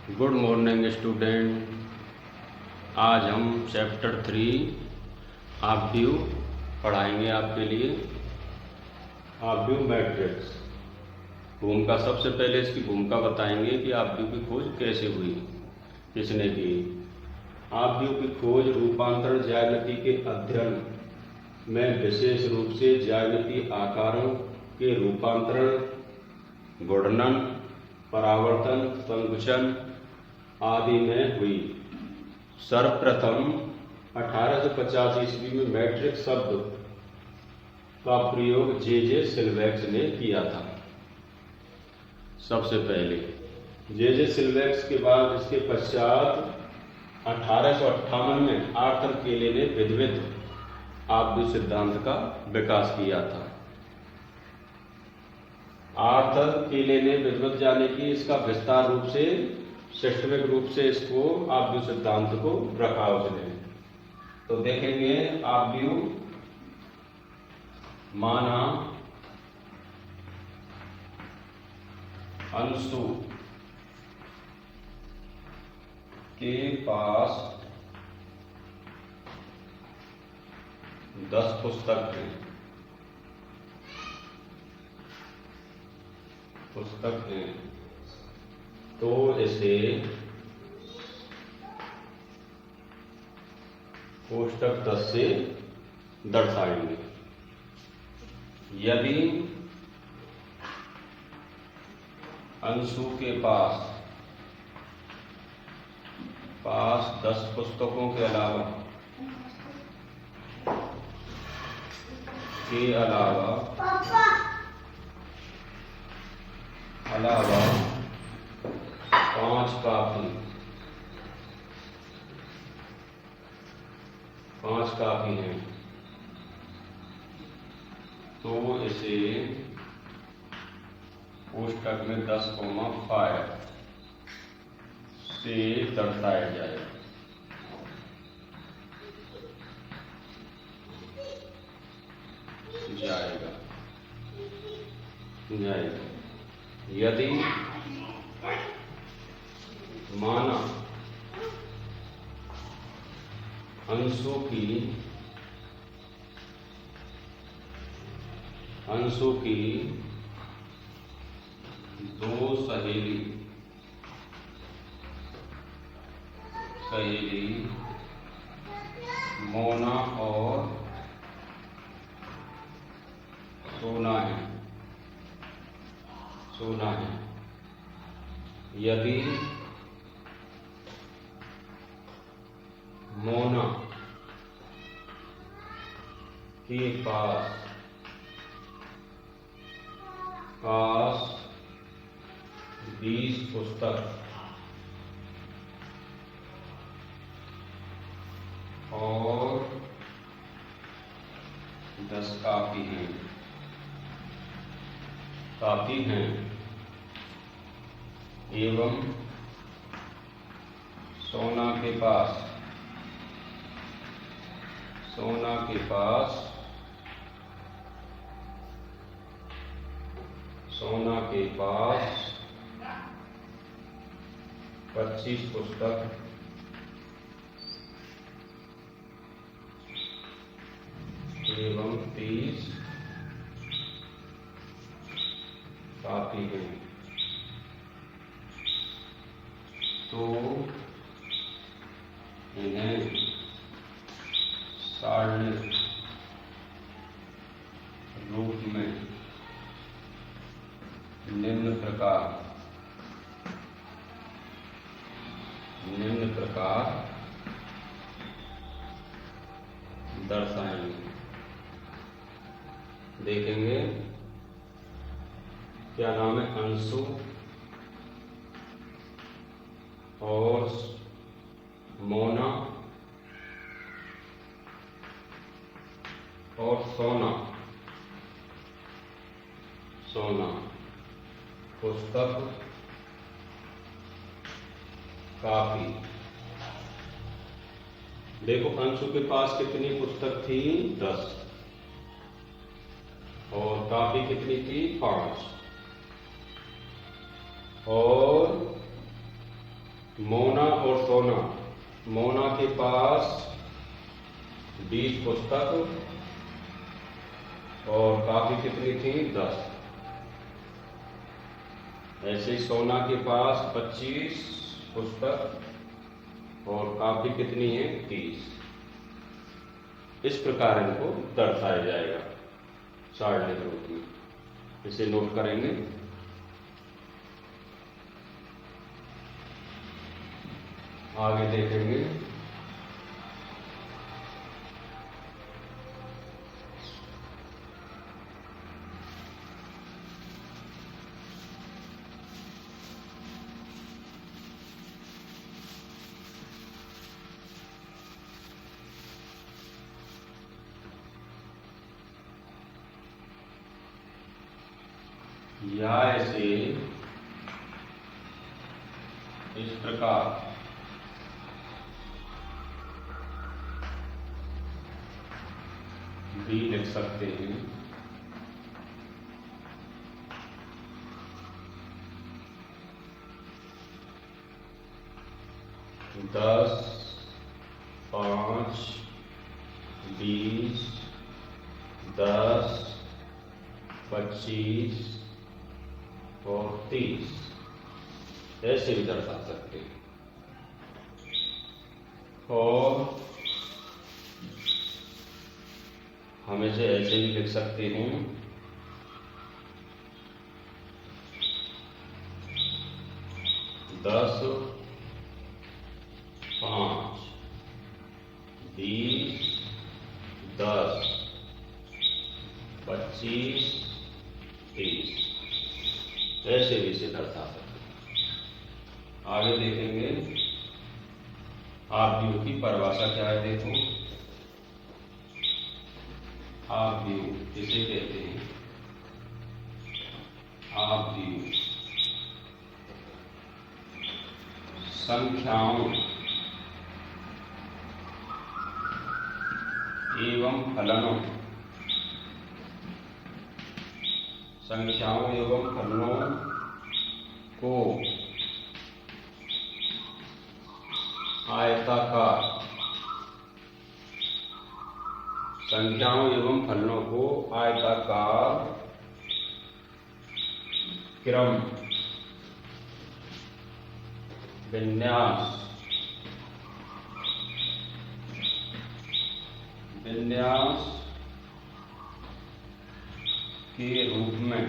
Good morning student. आज हम chapter 3 ऑब्ड्यू पढ़ाएंगे आपके लिए। ऑब्ड्यू मैट्रिक्स भूमिका, सबसे पहले इसकी भूमिका बताएंगे कि ऑब्ड्यू की खोज कैसे हुई, किसने की। ऑब्ड्यू की खोज रूपांतरण ज्यामिति के अध्ययन में विशेष रूप से ज्यामितीय आकारों के रूपांतरण, गुणन, परावर्तन, संकुचन आदि में हुई। सर्वप्रथम 1850 ईस्वी में मैट्रिक्स शब्द का प्रयोग जे सिल्वैक्स ने किया था। सबसे पहले जे सिल्वैक्स के बाद इसके पश्चात 1858 में आर्थर केले ने विद्युत ऑब्ड्यू सिद्धांत का विकास किया था। आर्थर केले ने विद्युत जाने की इसका विस्तार रूप से, सिस्टमिक रूप से इसको ऑब्ड्यू सिद्धांत को रखा उसने। तो देखेंगे ऑब्ड्यू माना अंशु के पास 10 पुस्तक हैं, तो इसे कोष्टक 10 से दर्शाएंगे। यदि अंशु के पास 10 पुस्तकों के अलावा 5 कापी हैं, तो इसे कोष्टक में 10,5 से दर्शाया जाएगा। यदि माना अंशु की 2 सहेली मोना और सोना है। यदि मोना के पास 20 पुस्तक और 10 कापी हैं एवं सोना के पास 25 पुस्तक एवं 30 कापी हैं, तो इन्हें सारणिक रूप में निम्न प्रकार दर्शाएंगे। देखेंगे क्या नाम है, अंशु और मोना और सोना पुस्तक कापी। देखो अंशु के पास कितनी पुस्तक थी, 10, और कापी कितनी थी, 5। और मोना और सोना। मोना के पास 20 पुस्तक और कापी कितनी थी? 10। ऐसे ही सोना के पास 25 पुस्तक और कापी कितनी है? 30। इस प्रकार इनको दर्शाया जाएगा सारणी के रूप में। इसे नोट करेंगे। आगे देखेंगे। या ऐसे इस प्रकार भी लिख सकते हैं। दस, 5, 20, 10, 25 और 30 ऐसे भी दर्शा सकते हैं। और हम इसे ऐसे ही लिख सकते हैं। 10, 5, 20, 10, 25, 30 ऐसे भी इसे दर्शा सकते हैं। आगे देखेंगे आव्यूह की परिभाषा क्या है। देखो, आव्यूह किसे कहते हैं? आव्यूह संख्याओं एवं फलनों, संख्याओं एवं फलनों को आयताकार, संख्याओं एवं फलनों को आयताकार क्रम, विन्यास के रूप में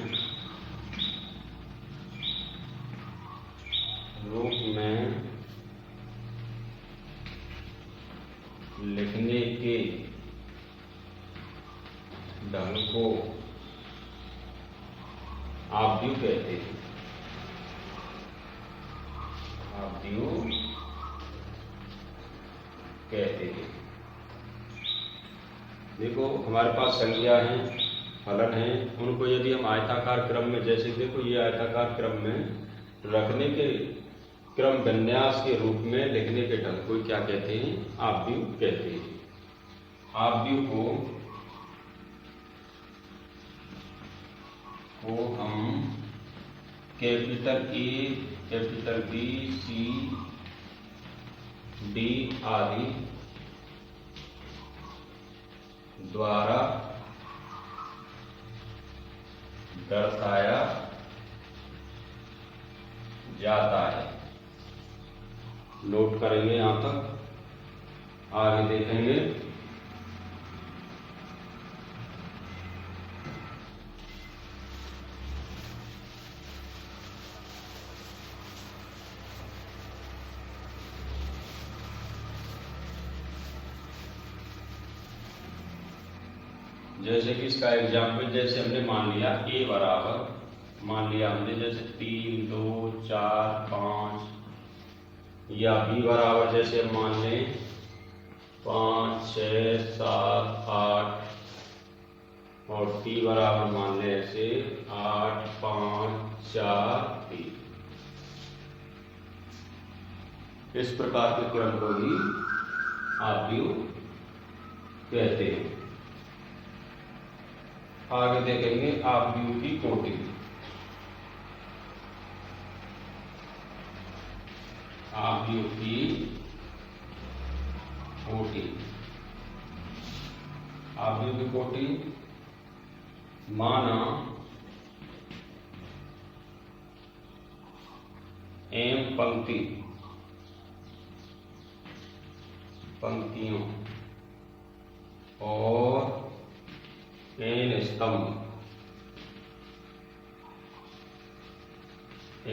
लिखने के ढंग को आव्यूह कहते हैं। आव्यूह कहते हैं। देखो, हमारे पास संख्या है, फलन है, उनको यदि हम आयताकार क्रम में, जैसे देखो ये आयताकार क्रम में रखने के क्रम विन्यास के रूप में लिखने के ढंग को क्या कहते हैं? आव्यूह कहते हैं। आव्यूह को हम capital A, capital B, C, D आदि द्वारा दर्शाया जाता है। नोट करेंगे यहां तक। आगे देखेंगे। जैसे कि इसका एग्जाम्पल, जैसे हमने मान लिया A बराबर, मान लिया हमने जैसे 3, 2, 4, 5, या B बराबर जैसे हम मान लें 5, 6, 7, 8, और T बराबर मान लें ऐसे 8, 5, 4, 3। इस प्रकार के क्रम को ही आव्यूह कहते हैं। आगे देखेंगे आव्यूह की कोटि। आव्यूह की कोटि। आव्यूह की कोटि माना एम पंक्ति, पंक्तियों और एन स्तंभ,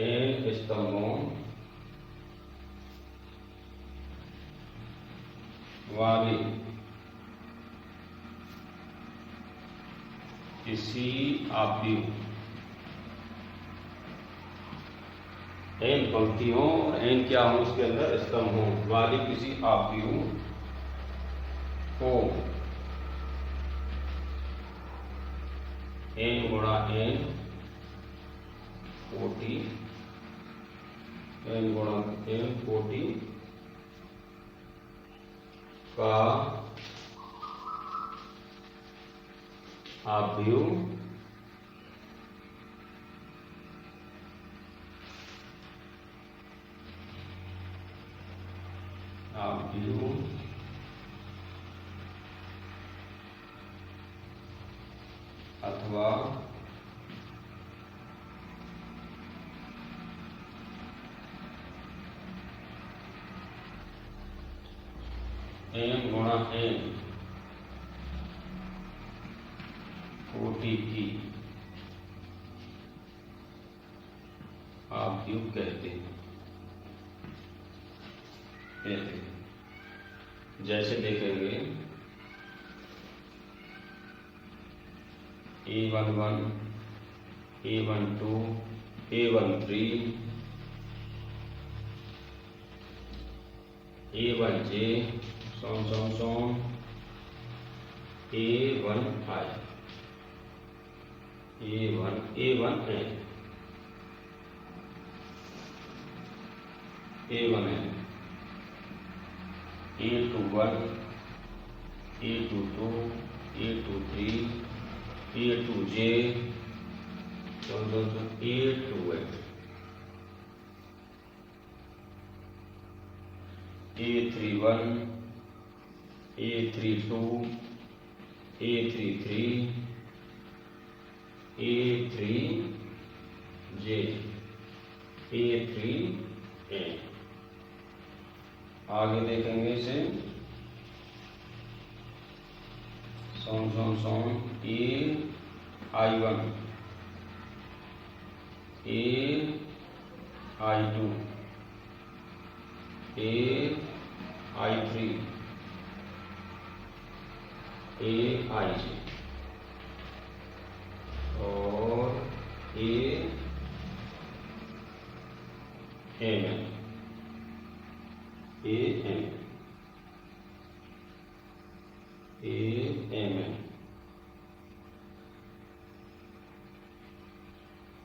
एन स्तंभों वाली किसी आव्यूह, एन पंक्तियों और एन क्या हो उसके अंदर स्तंभों वाली किसी आव्यूह को एन गुणा एन कोटि, एन गुणा एन कोटि का आव्यूह अथवा एम गुणा एन कोटि की आव्यूह कहते हैं। जैसे देखेंगे A11, A12, A13, A1J, A1I, A1N, A1N, A21, A22, A23, A2J, A2N, A31, A32, A33, A3J, A3N। आगे देखेंगे इसे A I1, A I2, AI3, AIJ और AMN,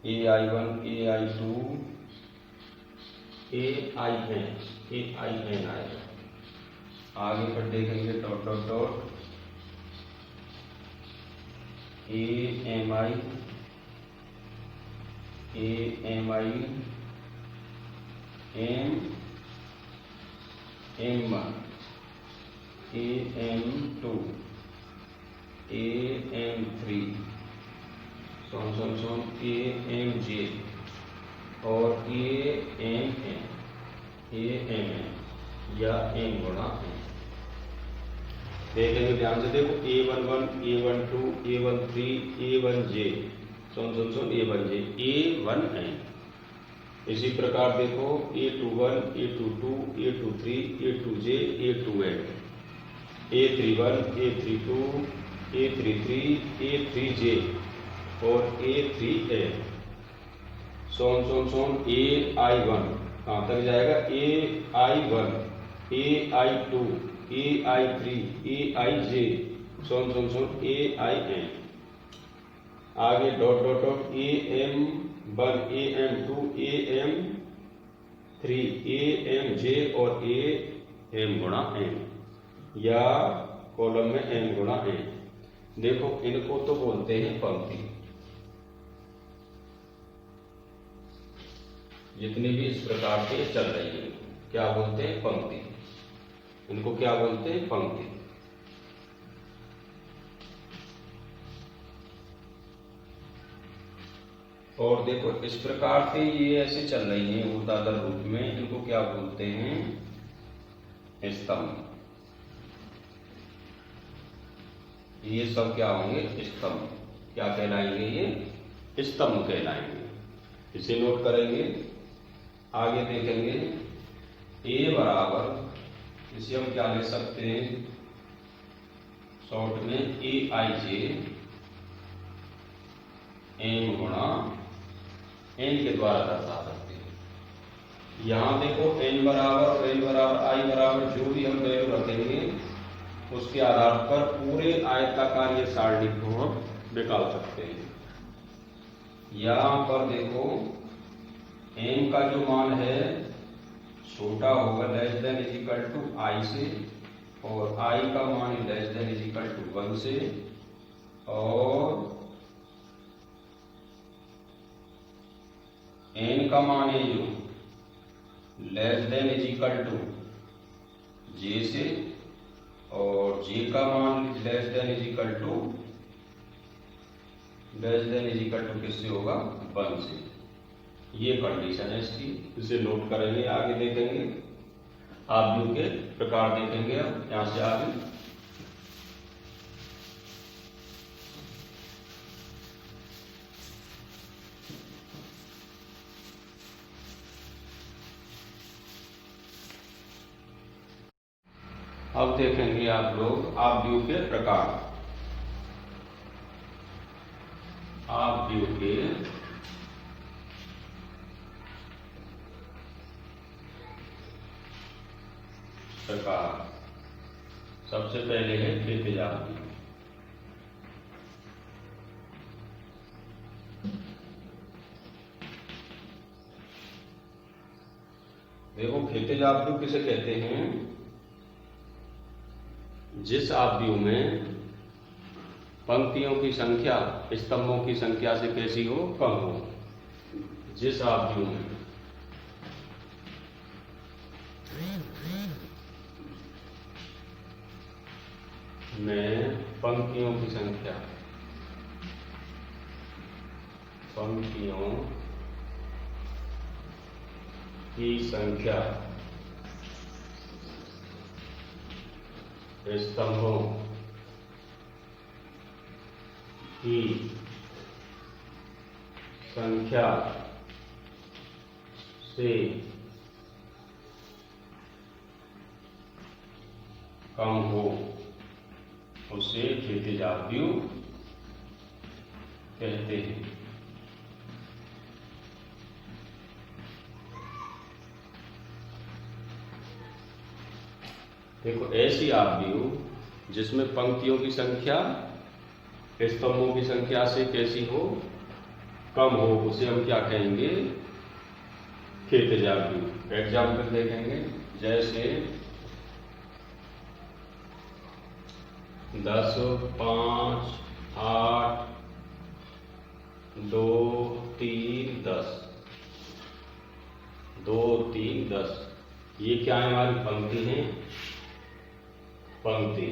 AI1, AI2, AIN आएगा। आगे पर देखेंगे dot dot dot AMI, AM1, AM2, AM3, AMJ और AMN या M गुणा N। देखेंगे ध्यान से, देखो A11, A12, A13, A1J, A1J, A1N। इसी प्रकार देखो A21, A22, A23, A2J, A2N, A31, A32, A33, A3J और A3N। AI1 कहाँ तक जाएगा? AI1, AI2, AI3, AIJ, AIN। आगे dot dot dot AM1, AM2, AM3, AMJ और AM गुणा N या कॉलम में M गुणा N। देखो इनको तो बोलते हैं पंक्ति। जितनी भी इस प्रकार के चल रही है क्या बोलते हैं? पंक्ति। इनको क्या बोलते हैं? पंक्ति। और देखो इस प्रकार से ये ऐसे चल रही है ऊर्ध्वाधर रूप में, इनको क्या बोलते हैं? स्तंभ। ये सब क्या होंगे? स्तंभ। क्या कहलाएंगे? ये स्तंभ कहलाएंगे। इसे नोट करेंगे, आगे देखेंगे। ए बराबर, इसे हम क्या ले सकते हैं शॉर्ट में? ए आई जे एम गुणा एन के द्वारा दर्शा सकते हैं। यहाँ देखो एन बराबर और एन बराबर आई बराबर जो भी हम वैल्यू रखेंगे उसके आधार पर पूरे आयताकार ये सारणी को हम निकाल सकते हैं। यहाँ पर देखो एम का जो मान है छोटा होगा less than is equal to I से, और आई का मान less than is equal to 1 से, और एन का मान है जो less than is equal to J से, और जे का मान less than is equal to किससे होगा? 1 से। ये कंडीशन है इसकी, इसे नोट करेंगे, आगे देखेंगे। आव्यूह के प्रकार देखेंगे अब यहां से आगे। अब देखेंगे आप लोग आव्यूह के प्रकार। आव्यूह के प्रकार। सबसे पहले है क्षैतिज आव्यूह। देखो क्षैतिज आव्यूह किसे कहते हैं? जिस आव्यूह में पंक्तियों की संख्या स्तंभों की संख्या से कैसी हो? कम हो। जिस आव्यूह में पंक्तियों की संख्या स्तंभों की संख्या से कम हो उसे क्षैतिज आव्यूह कहते हैं। देखो ऐसी आव्यूह जिसमें पंक्तियों की संख्या स्तंभों की संख्या से कैसी हो? कम हो, उसे हम क्या कहेंगे? क्षैतिज आव्यूह। एग्जाम्पल देखेंगे, जैसे 10, 5, 8, 2, 3, 10, 2, 3, 10। ये क्या है? हमारी पंक्ति है, पंक्ति।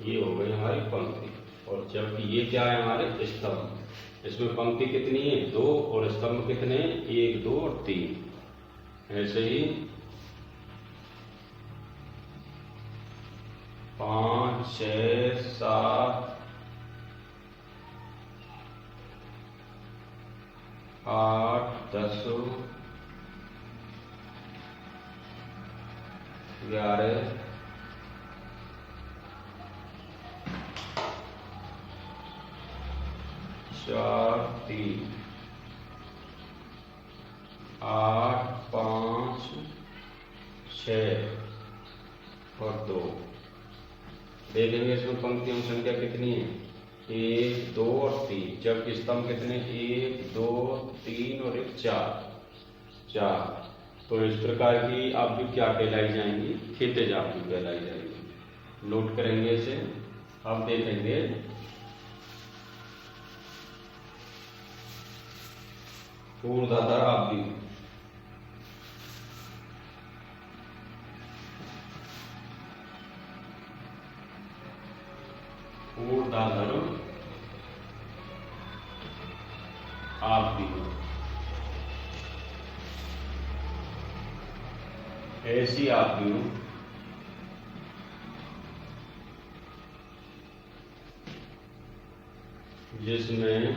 ये हो गई हमारी पंक्ति। और जबकि ये क्या है? हमारे स्तंभ। इसमें पंक्ति कितनी है? 2, और स्तंभ कितने? 1, 2 और 3। ऐसे ही 5, 6, 7, 8, 10, 11, 4, 3, 8, 5, 6 और 2। देखेंगे इसमें पंक्तियों की संख्या कितनी है? 1, 2 और 3। जबकि स्तंभ कितने? 1, 2, 3 और 1, 4। तो इस प्रकार की आव्यूह क्या कहलाई जाएंगी? क्षैतिज आव्यूह कहलाई जाएंगी। नोट करेंगे इसे। अब देखेंगे ऊर्ध्वाधर आव्यूह। ऊर्ध्वाधर आव्यूह, ऐसी आव्यूह जिसमें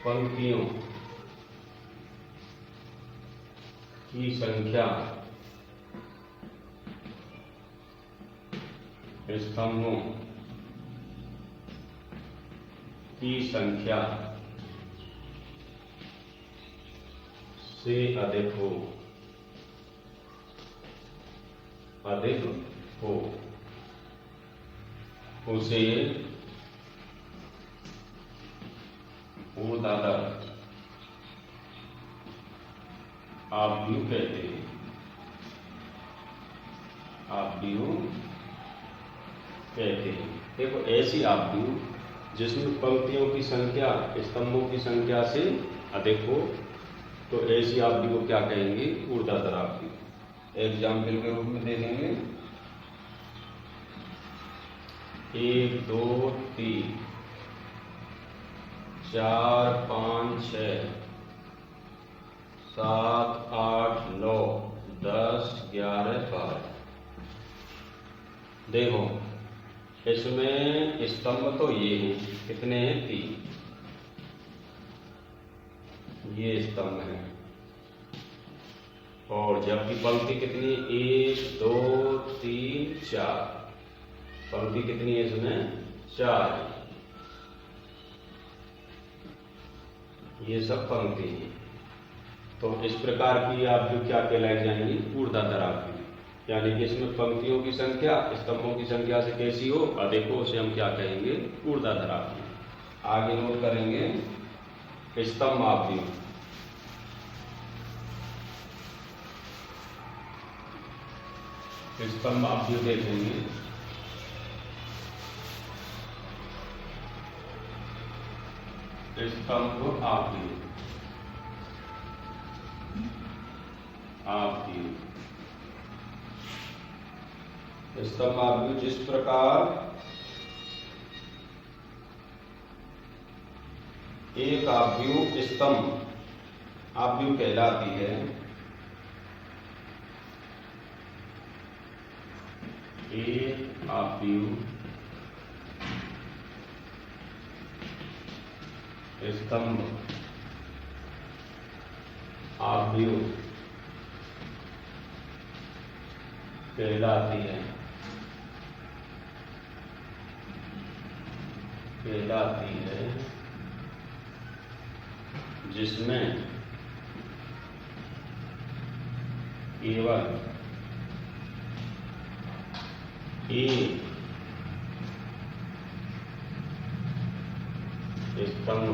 पंक्तियों की संख्या स्तंभों की संख्या से अधिक हो, उसे ऊर्ध्वाधर आव्यूह कहते हैं। आव्यूह कहते हैं। देखो, ऐसी आव्यूह जिसमें पंक्तियों की संख्या स्तंभों की संख्या से अधिक हो, तो ऐसी आव्यूह को क्या कहेंगे? ऊर्ध्वाधर आव्यूह। एग्जाम्पल के रूप में दे देंगे 1 2 3 4 5 6 7 8 9 10 11 12। देखो, इसमें स्तंभ तो ये हैं, कितने हैं? 3। ये स्तंभ है, और जबकि पंक्ति कितनी? 1 2 3 4। पंक्ति कितनी है इसमें? 4 है। ये सब पंक्ति है। तो इस प्रकार की आव्यूह क्या कहलाई जाएंगी? ऊर्ध्वाधर आव्यूह। यानी कि इसमें पंक्तियों की संख्या स्तंभों की संख्या से कैसी हो? अधिक हो, उसे हम क्या कहेंगे? ऊर्ध्वाधर आव्यूह। आगे नोट करेंगे स्तंभ आव्यूह। स्तंभ आव्यूह देखेंगे स्तंभ आव्यूह। स्तंभ आव्यूह जिस प्रकार एक आव्यूह स्तंभ आव्यूह कहलाती है, एक आव्यूह स्तंभ आव्यूह कहलाती है, जिसमें केवल एक स्तंभ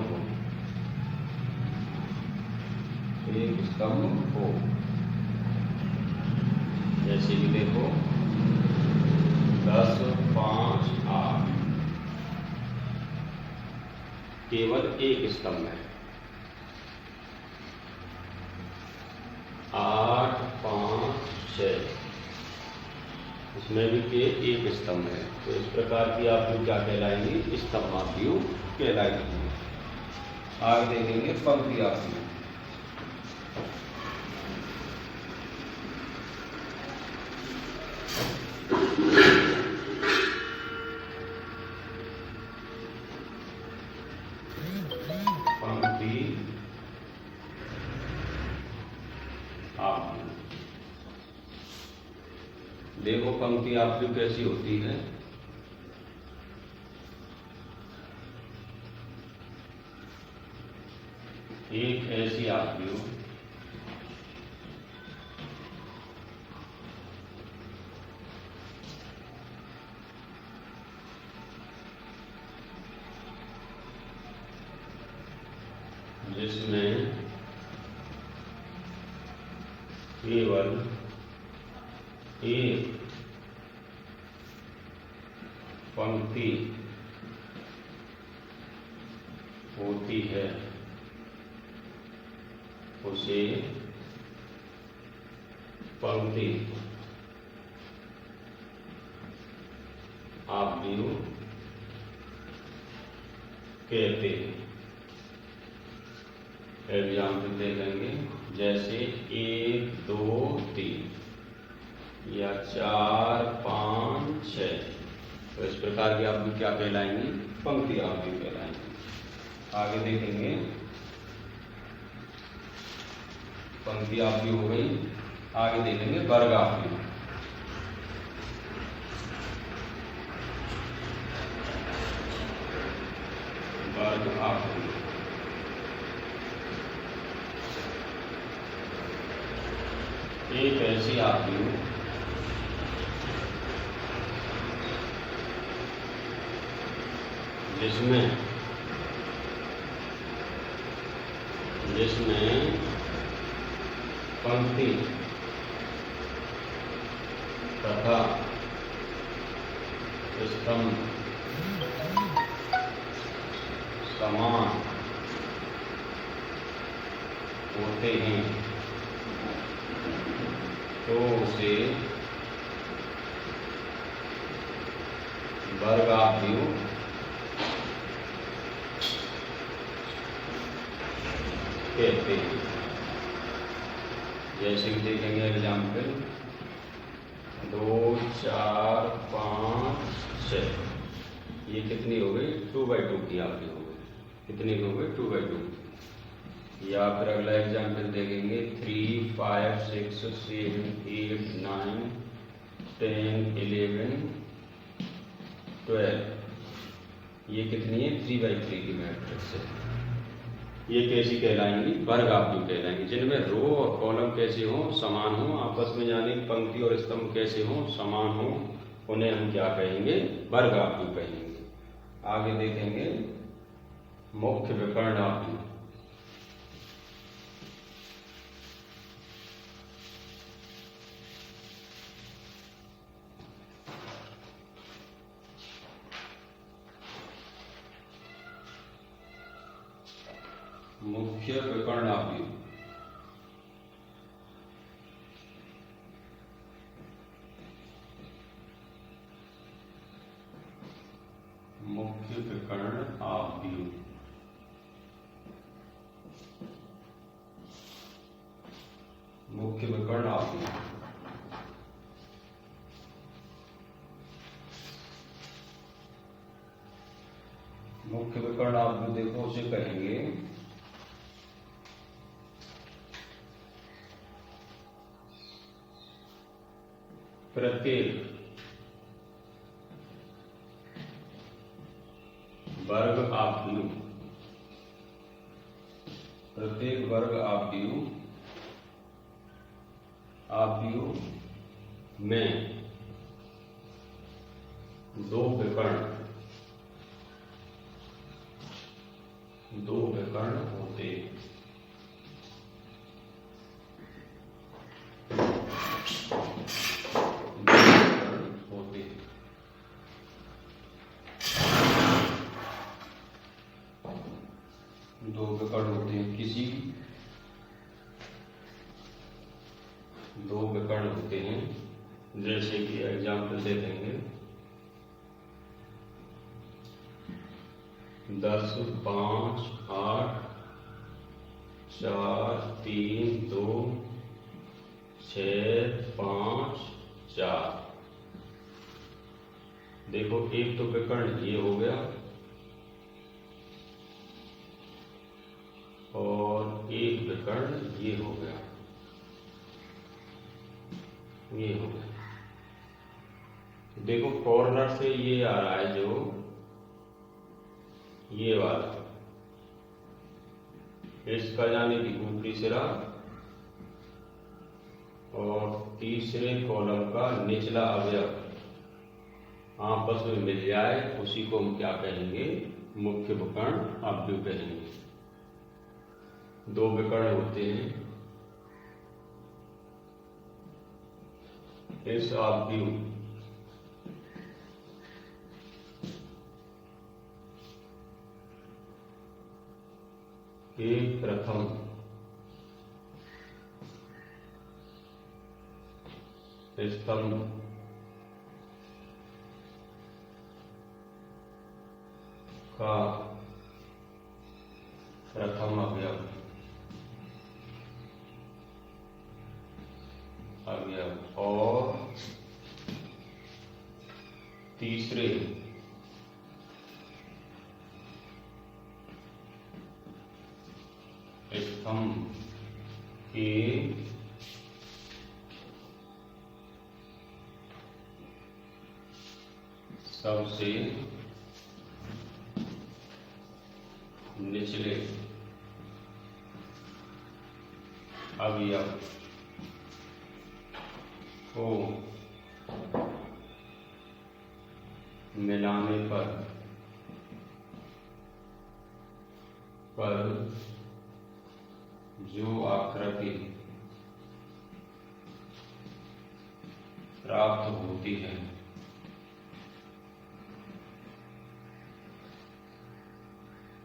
हो, जैसे कि देखो 10 5 8, केवल एक स्तंभ है। 8 5 6, इसमें भी एक स्तंभ है। तो इस प्रकार की आव्यूह क्या कहलाएंगी? स्तंभ आव्यूह कहलाएंगी। आगे देखेंगे पंक्ति आव्यूह। देखो, पंक्ति आव्यूह कैसी होती है? एक ऐसी आव्यूह जिसमें केवल एक पंक्ति होती है, उसे पंक्ति आव्यूह कहते हैं। एग्जाम्पल देखेंगे जैसे 1 2 3 या 4 5 6। तो इस प्रकार की आव्यूह क्या कहलाएंगी? पंक्ति आव्यूह कहलाएंगी। आगे देखेंगे पंक्ति आव्यूह हो गई। आगे देखेंगे वर्ग आव्यूह। वर्ग आव्यूह एक ऐसी आव्यूह जिसमें पंक्ति तथा स्तंभ समान होते हैं तो उसे वर्ग आव्यूह कहते हैं। जैसे कि देखेंगे एग्जाम्पल 2 4 5 6। ये कितनी हो गई? 2/2 की आव्यूह हो गई। कितनी हो गई? 2/2। या फिर अगला एग्जाम्पल देखेंगे 3 5 6 7 8 9 10 11 12। ये कितनी है? 3/3 की मैट्रिक्स है। ये कैसी कहलाएंगी? वर्ग आव्यूह कहलाएंगी। जिनमें रो और कॉलम कैसे हो? समान हो आपस में, यानी पंक्ति और स्तंभ कैसे हो? समान हो। उन्हें हम क्या कहेंगे? वर्ग आव्यूह कहेंगे। आगे देखेंगे मुख्य विकर्ण आव्यूह। मुख्य विकर्ण आव्यूह मुख्य विकर्ण आव्यूह मुख्य विकर्ण आव्यूह मुख्य विकर्ण आव्यूह देखो उसे कहेंगे प्रत्येक वर्ग आव्यूह प्रत्येक वर्ग आव्यूह में दो विकर्ण होते हैं। दो विकर्ण होते हैं। किसी दो विकर्ण होते हैं। जैसे कि एग्जाम्पल दे देंगे 10 5 8 4 3 2 6 5 4। देखो एक तो विकर्ण ये हो गया और एक विकर्ण ये हो गया। देखो कॉर्नर से ये आ रहा है जो ये वाला, इसका यानी कि ऊपरी सिरा और तीसरे कॉलम का निचला अवयव आपस में मिल जाए, उसी को हम क्या कहेंगे? मुख्य विकर्ण आव्यूह कहेंगे। दो विकर्ण होते हैं। इस आव्यूह के प्रथम स्तंभ का प्रथम अवयव और तीसरे स्तंभ के सबसे निचले अवयव को मिलाने पर जो आकृति प्राप्त होती है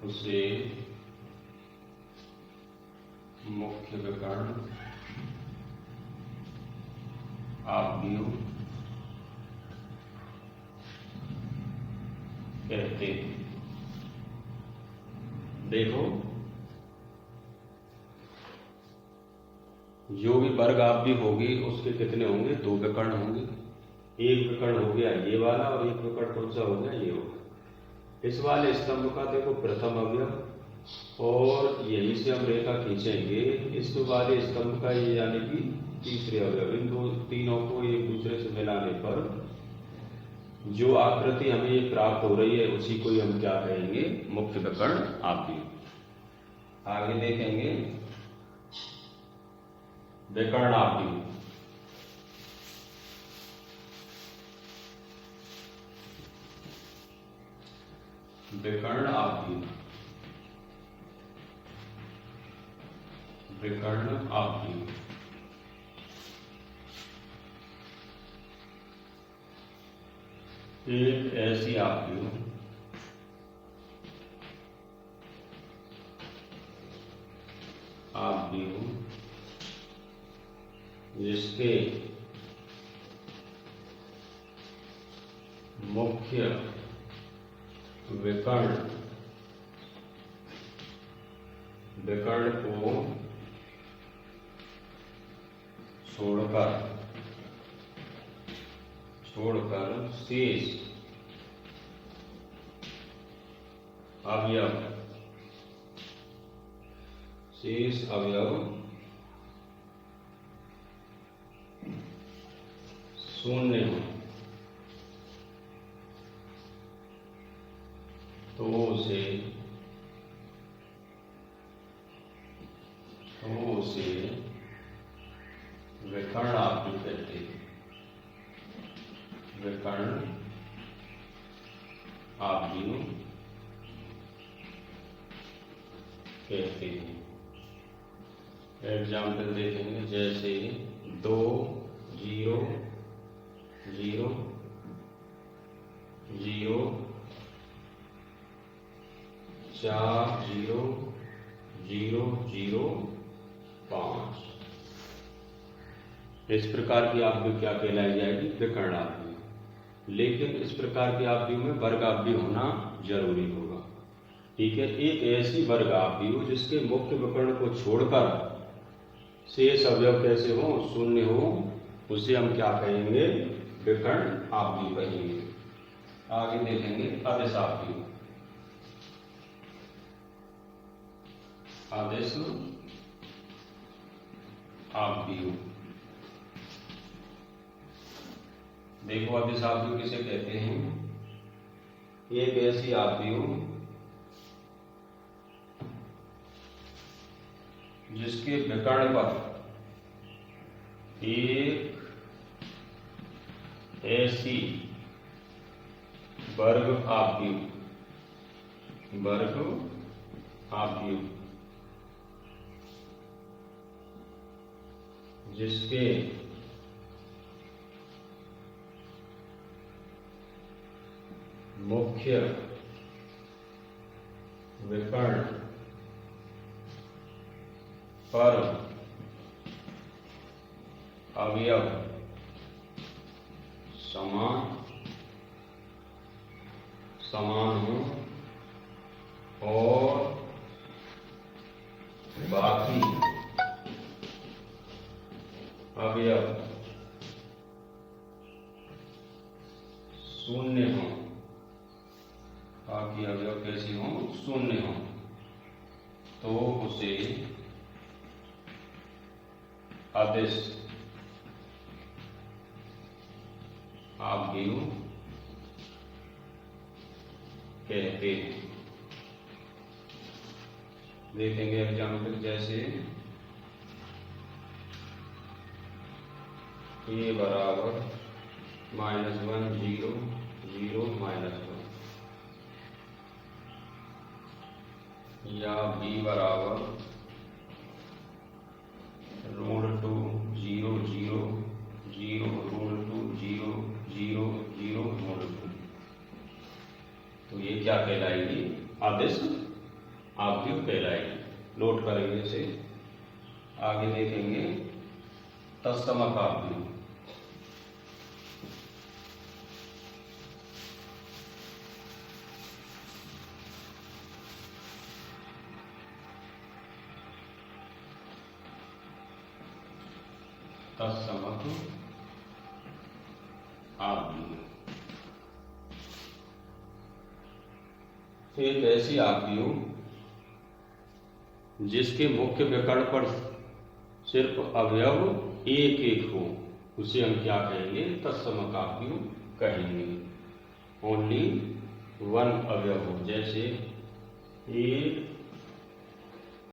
उसे मुख्य विकर्ण आव्यूह कहते हैं। देखो, जो भी वर्ग आव्यूह होगी उसके कितने होंगे? दो विकर्ण होंगे। एक विकर्ण हो गया ये वाला और एक विकर्ण कौन सा हो गया? ये हो गया। इस वाले स्तंभ का देखो प्रथम अवयव, और यहीं से हम रेखा खींचेंगे इस वाले स्तंभ का, ये यानी कि तीसरे अवयव। इन दो तीनों को एक दूसरे से मिलाने पर जो आकृति हमें ये प्राप्त हो रही है उसी को हम क्या कहेंगे? मुख्य विकर्ण आव्यूह। आगे देखेंगे विकर्ण आव्यूह। विकर्ण आव्यूह, विकर्ण आव्यूह एक ऐसी आव्यूह जिसके मुख्य विकर्ण को छोड़कर शेष अवयव शून्य हो तो उसे विकर्ण आव्यूह कहते हैं। विकर्ण आव्यूह कहते हैं। एग्जाम्पल देखेंगे, जैसे 2 0 0 0 4 0 0 0 5। इस प्रकार की आव्यूह क्या कहलाई जाएगी? विकर्ण आव्यूह। लेकिन इस प्रकार के आव्यूह में वर्ग आव्यूह होना जरूरी होगा। ठीक है, एक ऐसी वर्ग आव्यूह जिसके मुख्य विकर्ण को छोड़कर शेष अवयव कैसे हो? शून्य हो, उसे हम क्या कहेंगे? विकर्ण आव्यूह कहेंगे। आगे देखेंगे अदिश आव्यूह। अदिश आव्यूह, देखो अदिश आव्यूह किसे कहते हैं? एक ऐसी आव्यूह जिसके विकर्ण पर एक ऐसी वर्ग आव्यूह जिसके मुख्य विकर्ण पर अवयव समान हो और बाकी अवयव शून्य हों, बाकी अवयव कैसे हों, शून्य हों, तो उसे अदिश आव्यूह कहते हैं। देखेंगे एग्जाम्पल, जैसे a बराबर -1 0 0 -1, या b बराबर √2 0 0 0 √2 0 0 0 √2, तो ये क्या कहलाएगी, अदिश आव्यूह कहलाएगी। नोट करेंगे इसे। आगे देखेंगे तत्समक आव्यूह। तत्समक आव्यूह एक ऐसी आव्यूह जिसके मुख्य विकर्ण पर सिर्फ अवयव एक एक हो, उसे हम क्या कहेंगे, तत्समक आव्यूह कहेंगे। ओनली वन अवयव हो, जैसे 8